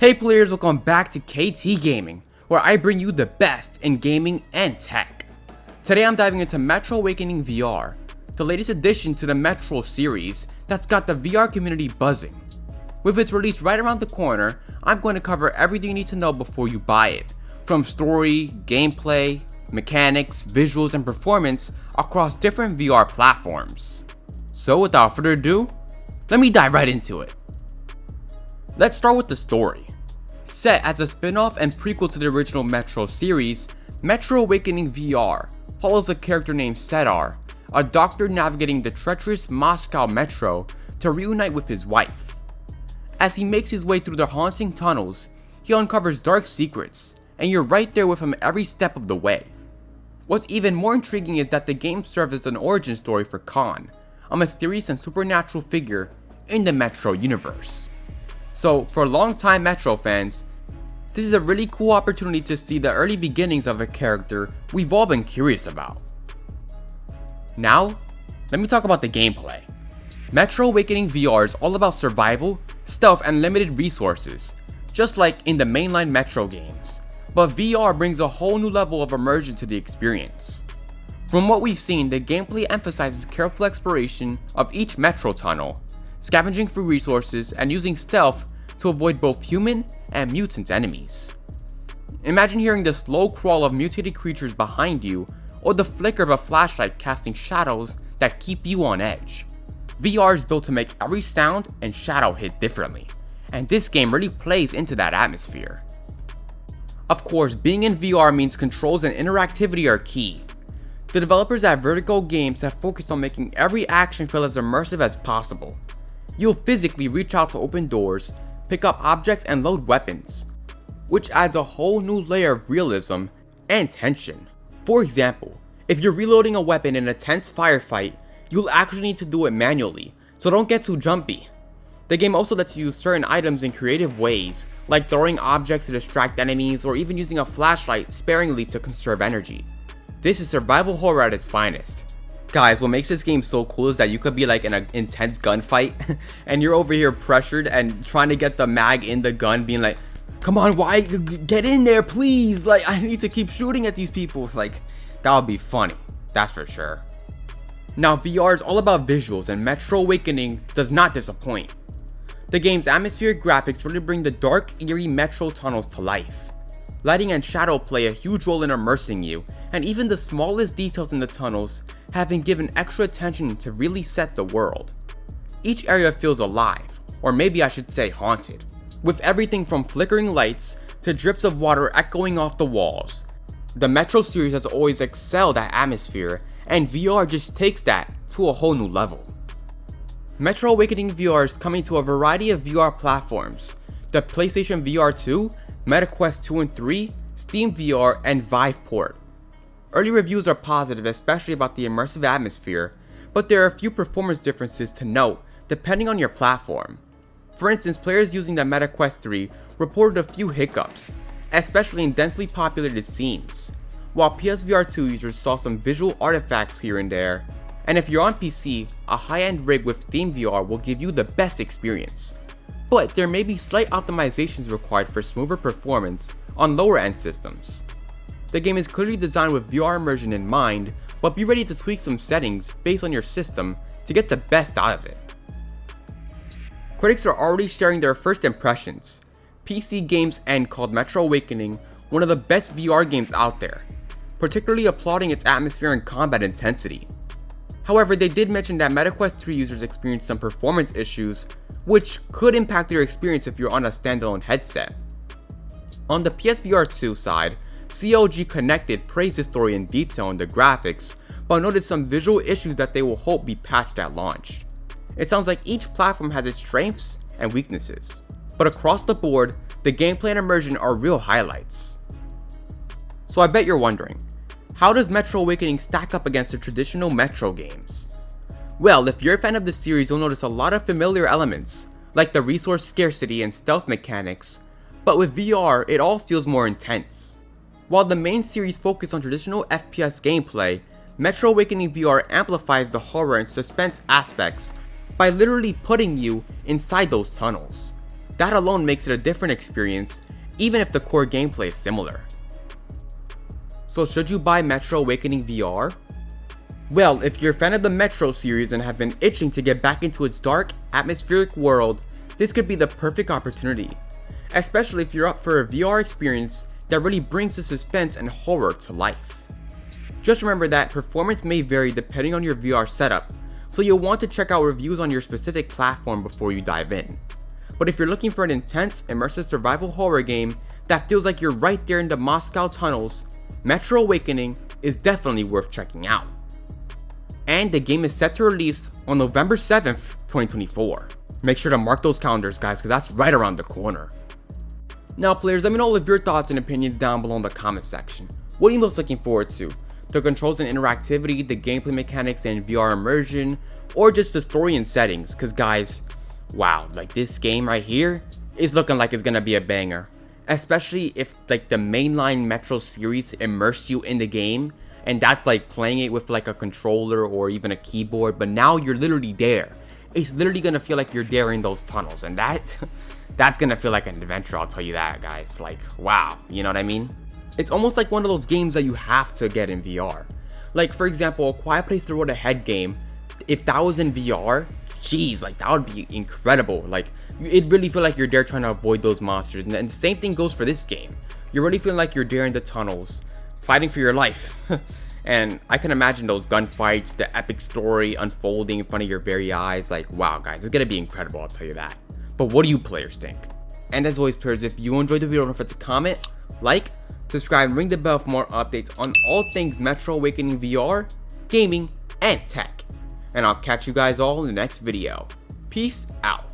Hey players, welcome back to KT Gaming, where I bring you the best in gaming and tech. Today I'm diving into Metro Awakening VR, the latest addition to the Metro series that's got the VR community buzzing. With its release right around the corner, I'm going to cover everything you need to know before you buy it, from story, gameplay, mechanics, visuals, and performance across different VR platforms. So without further ado, let me dive right into it. Let's start with the story. Set as a spin-off and prequel to the original Metro series, Metro Awakening VR follows a character named Sedar, a doctor navigating the treacherous Moscow Metro to reunite with his wife. As he makes his way through the haunting tunnels, he uncovers dark secrets, and you're right there with him every step of the way. What's even more intriguing is that the game serves as an origin story for Khan, a mysterious and supernatural figure in the Metro universe. So, for longtime Metro fans, this is a really cool opportunity to see the early beginnings of a character we've all been curious about. Now, let me talk about the gameplay. Metro Awakening VR is all about survival, stealth, and limited resources, just like in the mainline Metro games, but VR brings a whole new level of immersion to the experience. From what we've seen, the gameplay emphasizes careful exploration of each Metro tunnel, scavenging for resources, and using stealth to avoid both human and mutant enemies. Imagine hearing the slow crawl of mutated creatures behind you, or the flicker of a flashlight casting shadows that keep you on edge. VR is built to make every sound and shadow hit differently, and this game really plays into that atmosphere. Of course, being in VR means controls and interactivity are key. The developers at Vertigo Games have focused on making every action feel as immersive as possible. You'll physically reach out to open doors, pick up objects, and load weapons, which adds a whole new layer of realism and tension. For example, if you're reloading a weapon in a tense firefight, you'll actually need to do it manually, so don't get too jumpy. The game also lets you use certain items in creative ways, like throwing objects to distract enemies or even using a flashlight sparingly to conserve energy. This is survival horror at its finest. Guys, what makes this game so cool is that you could be like in an intense gunfight and you're over here pressured and trying to get the mag in the gun, being like, come on, why, get in there please, like I need to keep shooting at these people. Like, that would be funny, that's for sure. Now, VR is all about visuals, and Metro Awakening does not disappoint. The game's atmospheric graphics really bring the dark, eerie Metro tunnels to life. Lighting and shadow play a huge role in immersing you, and even the smallest details in the tunnels have been given extra attention to really set the world. Each area feels alive, or maybe I should say haunted, with everything from flickering lights to drips of water echoing off the walls. The Metro series has always excelled at atmosphere, and VR just takes that to a whole new level. Metro Awakening VR is coming to a variety of VR platforms: the PlayStation VR 2, MetaQuest 2 and 3, Steam VR, and Vive port. Early reviews are positive, especially about the immersive atmosphere, but there are a few performance differences to note depending on your platform. For instance, players using the MetaQuest 3 reported a few hiccups, especially in densely populated scenes, while PSVR 2 users saw some visual artifacts here and there. And if you're on PC, a high-end rig with Steam VR will give you the best experience. But there may be slight optimizations required for smoother performance on lower-end systems. The game is clearly designed with VR immersion in mind, but be ready to tweak some settings based on your system to get the best out of it. Critics are already sharing their first impressions. PC Games End called Metro Awakening one of the best VR games out there, particularly applauding its atmosphere and combat intensity. However, they did mention that MetaQuest 3 users experienced some performance issues, which could impact your experience if you're on a standalone headset. On the PSVR 2 side, COG Connected praised the story in detail and the graphics, but noted some visual issues that they will hope be patched at launch. It sounds like each platform has its strengths and weaknesses, but across the board, the gameplay and immersion are real highlights. So I bet you're wondering, how does Metro Awakening stack up against the traditional Metro games? Well, if you're a fan of the series, you'll notice a lot of familiar elements, like the resource scarcity and stealth mechanics, but with VR, it all feels more intense. While the main series focused on traditional FPS gameplay, Metro Awakening VR amplifies the horror and suspense aspects by literally putting you inside those tunnels. That alone makes it a different experience, even if the core gameplay is similar. So should you buy Metro Awakening VR? Well, if you're a fan of the Metro series and have been itching to get back into its dark, atmospheric world, this could be the perfect opportunity, especially if you're up for a VR experience that really brings the suspense and horror to life. Just remember that performance may vary depending on your VR setup, so you'll want to check out reviews on your specific platform before you dive in. But if you're looking for an intense, immersive survival horror game that feels like you're right there in the Moscow tunnels, Metro Awakening is definitely worth checking out. And the game is set to release on November 7th, 2024. Make sure to mark those calendars, guys, because that's right around the corner. Now players, let me know all of your thoughts and opinions down below in the comment section. What are you most looking forward to? The controls and interactivity, the gameplay mechanics and VR immersion, or just the story and settings? Because guys, wow, like this game right here is looking like it's gonna be a banger. Especially if like the mainline Metro series immerse you in the game, and that's like playing it with like a controller or even a keyboard, but now you're literally there. It's literally gonna feel like you're there in those tunnels, and that's gonna feel like an adventure, I'll tell you that, guys. Like, wow, you know what I mean? It's almost like one of those games that you have to get in VR. Like, for example, A Quiet Place the Road Ahead game, if that was in VR, jeez, like that would be incredible. Like, it really feel like you're there trying to avoid those monsters, and the same thing goes for this game. You're really feeling like you're there in the tunnels, fighting for your life. And I can imagine those gunfights, the epic story unfolding in front of your very eyes. Like, wow, guys, it's gonna be incredible, I'll tell you that. But what do you players think? And as always, players, if you enjoyed the video, don't forget to comment, like, subscribe, and ring the bell for more updates on all things Metro Awakening VR, gaming, and tech. And I'll catch you guys all in the next video. Peace out.